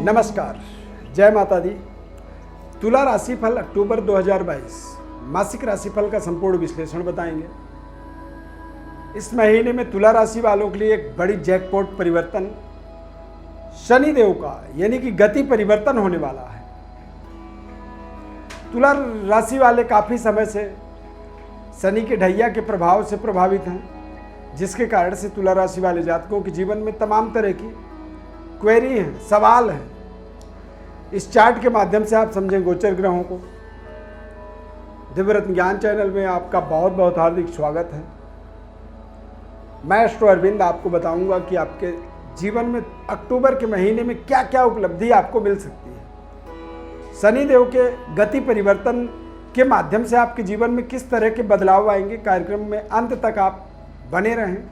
नमस्कार, जय माता दी। तुला राशिफल अक्टूबर 2022 मासिक राशिफल का संपूर्ण विश्लेषण बताएंगे। इस महीने में तुला राशि वालों के लिए एक बड़ी जैकपॉट परिवर्तन शनि देव का यानी कि गति परिवर्तन होने वाला है। तुला राशि वाले काफ़ी समय से शनि के ढैया के प्रभाव से प्रभावित हैं, जिसके कारण से तुला राशि वाले जातकों के जीवन में तमाम तरह की क्वेरी हैं, सवाल हैं। इस चार्ट के माध्यम से आप समझें गोचर ग्रहों को। दिव्यरत्न ज्ञान चैनल में आपका बहुत बहुत हार्दिक स्वागत है। मैं एस्ट्रो अरविंद आपको बताऊंगा कि आपके जीवन में अक्टूबर के महीने में क्या क्या उपलब्धि आपको मिल सकती है। शनि देव के गति परिवर्तन के माध्यम से आपके जीवन में किस तरह के बदलाव आएंगे। कार्यक्रम में अंत तक आप बने रहें।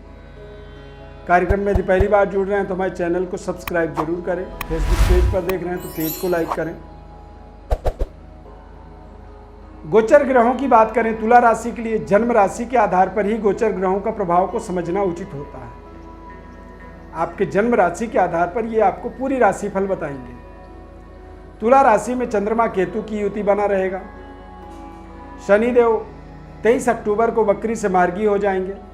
कार्यक्रम में यदि पहली बार जुड़ रहे हैं तो हमारे चैनल को सब्सक्राइब जरूर करें। फेसबुक पेज पर देख रहे हैं तो पेज को लाइक करें। गोचर ग्रहों की बात करें, तुला राशि के लिए जन्म राशि के आधार पर ही गोचर ग्रहों का प्रभाव को समझना उचित होता है। आपके जन्म राशि के आधार पर ये आपको पूरी राशिफल बताएंगे। तुला राशि में चंद्रमा केतु की युति बना रहेगा। शनिदेव 23 अक्टूबर को वक्री से मार्गी हो जाएंगे।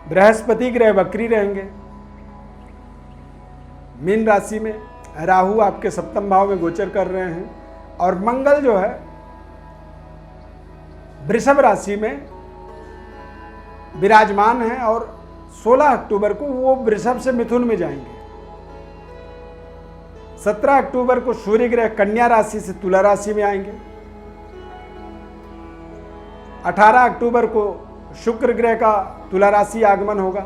बृहस्पति ग्रह वक्री रहेंगे। मीन राशि में राहु आपके सप्तम भाव में गोचर कर रहे हैं और मंगल जो है वृषभ राशि में विराजमान है और 16 अक्टूबर को वो वृषभ से मिथुन में जाएंगे। 17 अक्टूबर को सूर्य ग्रह कन्या राशि से तुला राशि में आएंगे। 18 अक्टूबर को शुक्र ग्रह का तुला राशि आगमन होगा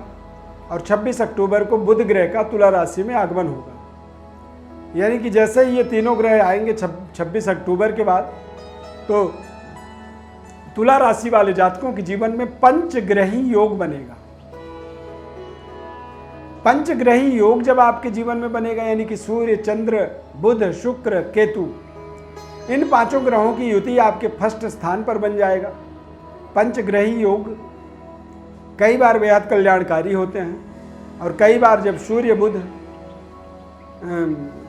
और 26 अक्टूबर को बुध ग्रह का तुला राशि में आगमन होगा। यानी कि जैसे ही ये तीनों ग्रह आएंगे 26 अक्टूबर के बाद, तो तुला राशि वाले जातकों के जीवन में पंचग्रही योग बनेगा। पंचग्रही योग जब आपके जीवन में बनेगा, यानी कि सूर्य, चंद्र, बुध, शुक्र, केतु, इन पांचों ग्रहों की युति आपके फर्स्ट स्थान पर बन जाएगा। पंचग्रही योग कई बार बेहद कल्याणकारी होते हैं और कई बार जब सूर्य, बुध,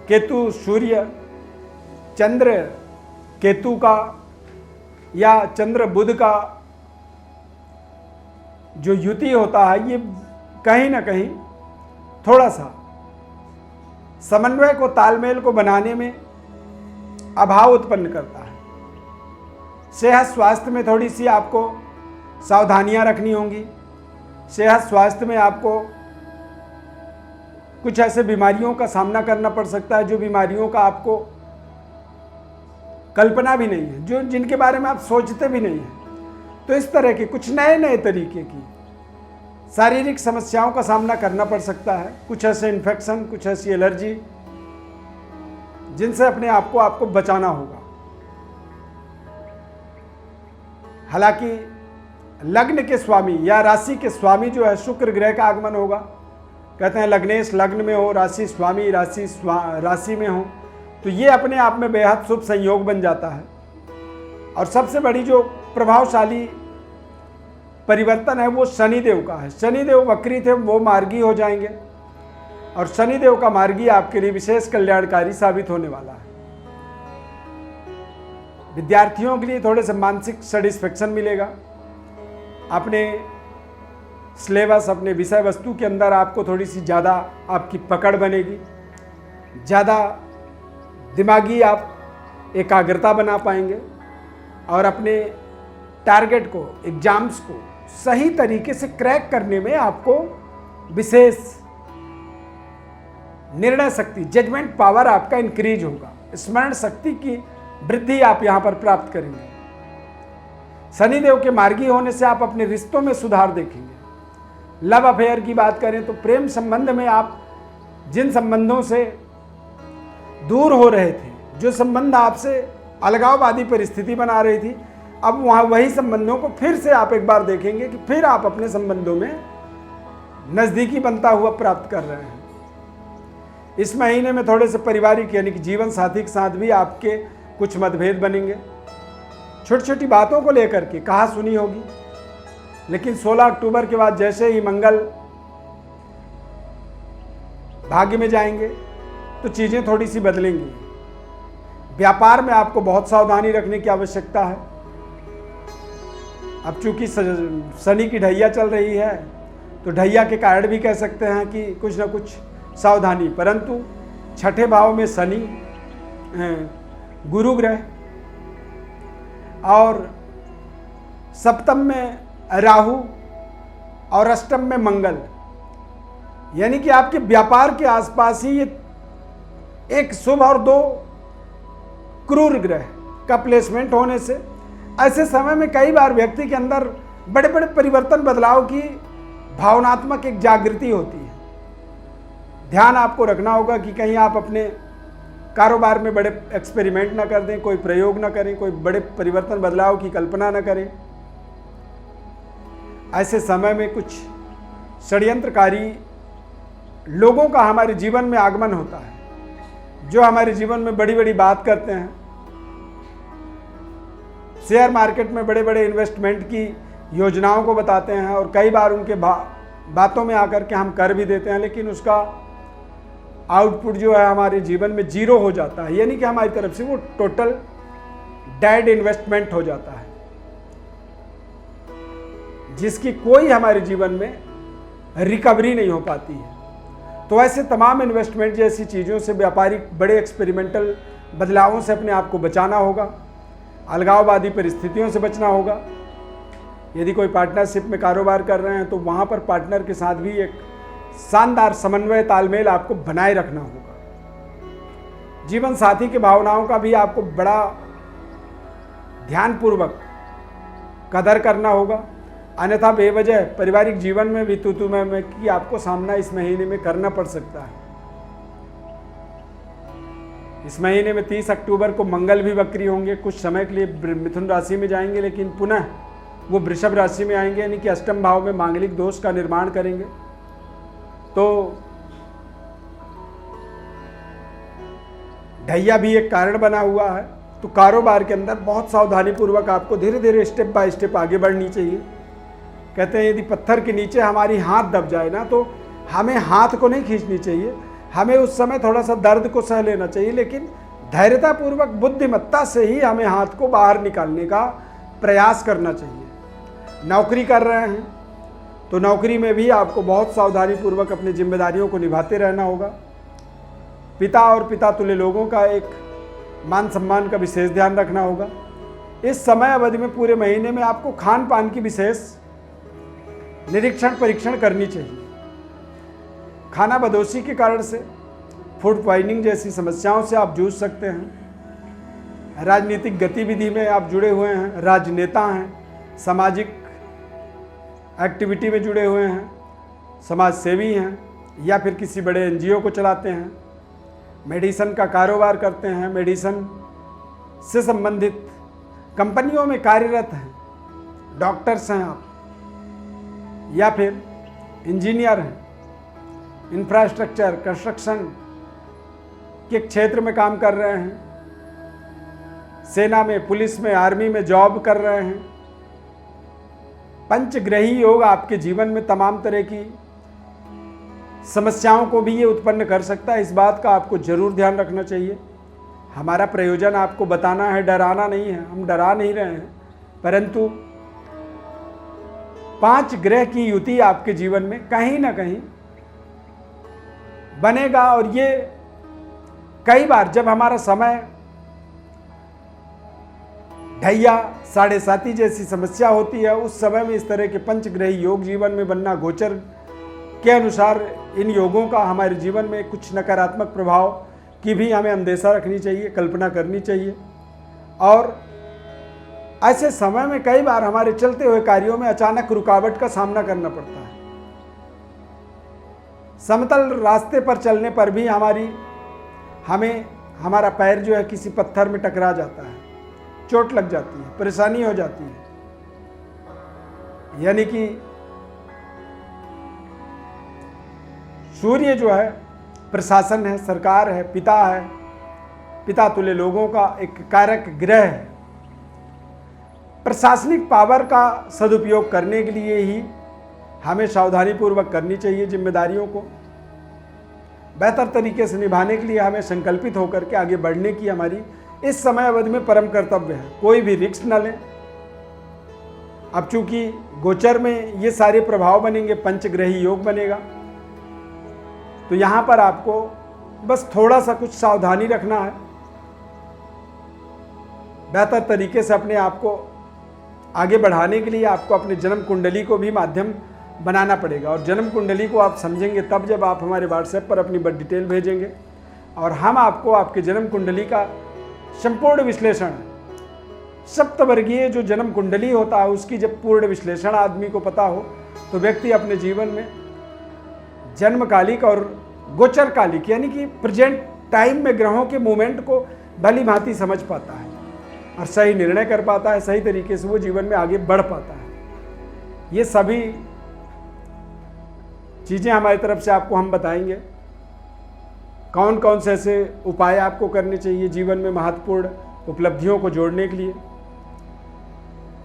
केतु, सूर्य, चंद्र केतु का या चंद्र बुध का जो युति होता है, ये कहीं ना कहीं थोड़ा सा समन्वय को, तालमेल को बनाने में अभाव उत्पन्न करता है। सेहत स्वास्थ्य में थोड़ी सी आपको सावधानियां रखनी होंगी। सेहत स्वास्थ्य में आपको कुछ ऐसे बीमारियों का सामना करना पड़ सकता है जो बीमारियों का आपको कल्पना भी नहीं है, जो जिनके बारे में आप सोचते भी नहीं हैं। तो इस तरह के कुछ नए नए तरीके की शारीरिक समस्याओं का सामना करना पड़ सकता है। कुछ ऐसे इन्फेक्शन, कुछ ऐसी एलर्जी जिनसे अपने आप को आपको बचाना होगा। हालांकि लग्न के स्वामी या राशि के स्वामी जो है शुक्र ग्रह का आगमन होगा। कहते हैं लग्नेश लग्न में हो, राशि स्वामी राशि में हो, तो ये अपने आप में बेहद शुभ संयोग बन जाता है। और सबसे बड़ी जो प्रभावशाली परिवर्तन है वो शनिदेव का है। शनिदेव वक्री थे, वो मार्गी हो जाएंगे और शनिदेव का मार्गी आपके लिए विशेष कल्याणकारी साबित होने वाला है। विद्यार्थियों के लिए थोड़े से मानसिक सेटिस्फेक्शन मिलेगा। अपने सिलेबस, अपने विषय वस्तु के अंदर आपको थोड़ी सी ज़्यादा आपकी पकड़ बनेगी। ज़्यादा दिमागी आप एकाग्रता बना पाएंगे और अपने टारगेट को, एग्जाम्स को सही तरीके से क्रैक करने में आपको विशेष निर्णय शक्ति, जजमेंट पावर आपका इंक्रीज होगा। स्मरण शक्ति की वृद्धि आप यहां पर प्राप्त करेंगे। शनिदेव के मार्गी होने से आप अपने रिश्तों में सुधार देखेंगे। लव अफेयर की बात करें तो प्रेम संबंध में आप जिन संबंधों से दूर हो रहे थे, जो संबंध आपसे अलगाववादी परिस्थिति बना रही थी, अब वहाँ वही संबंधों को फिर से आप एक बार देखेंगे कि फिर आप अपने संबंधों में नज़दीकी बनता हुआ प्राप्त कर रहे हैं। इस महीने में थोड़े से पारिवारिक यानी कि जीवन साथी के साथ भी आपके कुछ मतभेद बनेंगे। छोटी छोटी बातों को लेकर के कहा सुनी होगी, लेकिन 16 अक्टूबर के बाद जैसे ही मंगल भाग्य में जाएंगे तो चीज़ें थोड़ी सी बदलेंगी। व्यापार में आपको बहुत सावधानी रखने की आवश्यकता है। अब चूंकि शनि की ढैया चल रही है तो ढैया के कारण भी कह सकते हैं कि कुछ ना कुछ सावधानी, परंतु छठे भाव में शनि, गुरु ग्रह और सप्तम में राहु और अष्टम में मंगल, यानी कि आपके व्यापार के आसपास ही ये एक शुभ और 2 क्रूर ग्रह का प्लेसमेंट होने से ऐसे समय में कई बार व्यक्ति के अंदर बड़े बड़े परिवर्तन, बदलाव की भावनात्मक एक जागृति होती है। ध्यान आपको रखना होगा कि कहीं आप अपने कारोबार में बड़े एक्सपेरिमेंट ना कर दें, कोई प्रयोग ना करें, कोई बड़े परिवर्तन बदलाव की कल्पना ना करें। ऐसे समय में कुछ षड्यंत्रकारी लोगों का हमारे जीवन में आगमन होता है, जो हमारे जीवन में बड़ी बड़ी बात करते हैं। शेयर मार्केट में बड़े बड़े इन्वेस्टमेंट की योजनाओं को बताते हैं और कई बार उनके बातों में आकर के हम कर भी देते हैं, लेकिन उसका आउटपुट जो है हमारे जीवन में 0 हो जाता है, यानी कि हमारी तरफ से वो टोटल डेड इन्वेस्टमेंट हो जाता है, जिसकी कोई हमारे जीवन में रिकवरी नहीं हो पाती है। तो ऐसे तमाम इन्वेस्टमेंट जैसी चीज़ों से, व्यापारिक बड़े एक्सपेरिमेंटल बदलावों से अपने आप को बचाना होगा। अलगाववादी परिस्थितियों से बचना होगा। यदि कोई पार्टनरशिप में कारोबार कर रहे हैं तो वहाँ पर पार्टनर के साथ भी एक शानदार समन्वय, तालमेल आपको बनाए रखना होगा। जीवन साथी की भावनाओं का भी आपको बड़ा ध्यानपूर्वक कदर करना होगा, अन्यथा बेवजह पारिवारिक जीवन में भी तू मैं की आपको सामना इस महीने में करना पड़ सकता है। इस महीने में 30 अक्टूबर को मंगल भी वक्री होंगे, कुछ समय के लिए मिथुन राशि में जाएंगे, लेकिन पुनः वो वृषभ राशि में आएंगे, यानी कि अष्टम भाव में मांगलिक दोष का निर्माण करेंगे। तो ढैया भी एक कारण बना हुआ है। तो कारोबार के अंदर बहुत सावधानी पूर्वक आपको धीरे धीरे स्टेप बाय स्टेप आगे बढ़नी चाहिए। कहते हैं यदि पत्थर के नीचे हमारी हाथ दब जाए ना, तो हमें हाथ को नहीं खींचनी चाहिए, हमें उस समय थोड़ा सा दर्द को सह लेना चाहिए, लेकिन धैर्यतापूर्वक बुद्धिमत्ता से ही हमें हाथ को बाहर निकालने का प्रयास करना चाहिए। नौकरी कर रहे हैं तो नौकरी में भी आपको बहुत सावधानी पूर्वक अपनी जिम्मेदारियों को निभाते रहना होगा। पिता और पिता तुल्य लोगों का एक मान सम्मान का विशेष ध्यान रखना होगा। इस समय अवधि में पूरे महीने में आपको खान पान की विशेष निरीक्षण परीक्षण करनी चाहिए। खाना बदोशी के कारण से, फूड पॉइजनिंग जैसी समस्याओं से आप जूझ सकते हैं। राजनीतिक गतिविधि में आप जुड़े हुए हैं, राजनेता हैं, सामाजिक एक्टिविटी में जुड़े हुए हैं, समाज सेवी हैं, या फिर किसी बड़े एनजीओ को चलाते हैं, मेडिसन का कारोबार करते हैं, मेडिसन से संबंधित कंपनियों में कार्यरत हैं, डॉक्टर्स हैं आप, या फिर इंजीनियर हैं, इंफ्रास्ट्रक्चर कंस्ट्रक्शन के क्षेत्र में काम कर रहे हैं, सेना में, पुलिस में, आर्मी में जॉब कर रहे हैं। पंचग्रही योग आपके जीवन में तमाम तरह की समस्याओं को भी ये उत्पन्न कर सकता है। इस बात का आपको जरूर ध्यान रखना चाहिए। हमारा प्रयोजन आपको बताना है, डराना नहीं है, हम डरा नहीं रहे हैं, परंतु 5 ग्रह की युति आपके जीवन में कहीं ना कहीं बनेगा। और ये कई बार जब हमारा समय ढैया, 7.5 जैसी समस्या होती है, उस समय में इस तरह के पंचग्रही योग जीवन में बनना, गोचर के अनुसार इन योगों का हमारे जीवन में कुछ नकारात्मक प्रभाव की भी हमें अंदेशा रखनी चाहिए, कल्पना करनी चाहिए। और ऐसे समय में कई बार हमारे चलते हुए कार्यों में अचानक रुकावट का सामना करना पड़ता है। समतल रास्ते पर चलने पर भी हमारा पैर जो है किसी पत्थर में टकरा जाता है, चोट लग जाती है, परेशानी हो जाती है। यानी कि सूर्य जो है प्रशासन है, सरकार है, पिता तुल्य लोगों का एक कारक ग्रह है। प्रशासनिक पावर का सदुपयोग करने के लिए ही हमें सावधानी पूर्वक करनी चाहिए जिम्मेदारियों को। बेहतर तरीके से निभाने के लिए हमें संकल्पित होकर के आगे बढ़ने की हमारी इस समय अवधि में परम कर्तव्य है। कोई भी रिस्क न लें। अब चूंकि गोचर में ये सारे प्रभाव बनेंगे, पंचग्रही योग बनेगा, तो यहां पर आपको बस थोड़ा सा कुछ सावधानी रखना है। बेहतर तरीके से अपने आप को आगे बढ़ाने के लिए आपको अपने जन्म कुंडली को भी माध्यम बनाना पड़ेगा। और जन्म कुंडली को आप समझेंगे तब जब आप हमारे व्हाट्सएप पर अपनी बर्थ डिटेल भेजेंगे और हम आपको आपके जन्म कुंडली का संपूर्ण विश्लेषण, सप्तवर्गीय जो जन्म कुंडली होता है उसकी जब पूर्ण विश्लेषण आदमी को पता हो तो व्यक्ति अपने जीवन में जन्मकालिक और गोचरकालिक यानी कि प्रेजेंट टाइम में ग्रहों के मूवमेंट को भली भांति समझ पाता है और सही निर्णय कर पाता है। सही तरीके से वो जीवन में आगे बढ़ पाता है। ये सभी चीज़ें हमारी तरफ से आपको हम बताएंगे। कौन कौन से ऐसे उपाय आपको करने चाहिए जीवन में महत्वपूर्ण उपलब्धियों को जोड़ने के लिए,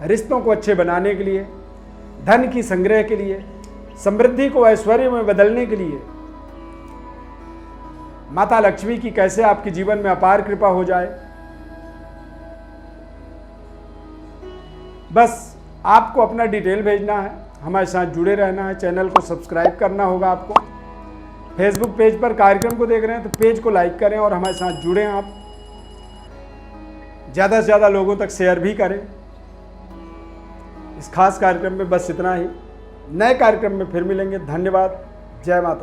रिश्तों को अच्छे बनाने के लिए, धन की संग्रह के लिए, समृद्धि को ऐश्वर्य में बदलने के लिए, माता लक्ष्मी की कैसे आपके जीवन में अपार कृपा हो जाए। बस आपको अपना डिटेल भेजना है, हमारे साथ जुड़े रहना है, चैनल को सब्सक्राइब करना होगा आपको। फेसबुक पेज पर कार्यक्रम को देख रहे हैं तो पेज को लाइक करें और हमारे साथ जुड़ें। आप ज़्यादा से ज़्यादा लोगों तक शेयर भी करें। इस खास कार्यक्रम में बस इतना ही। नए कार्यक्रम में फिर मिलेंगे। धन्यवाद। जय माता।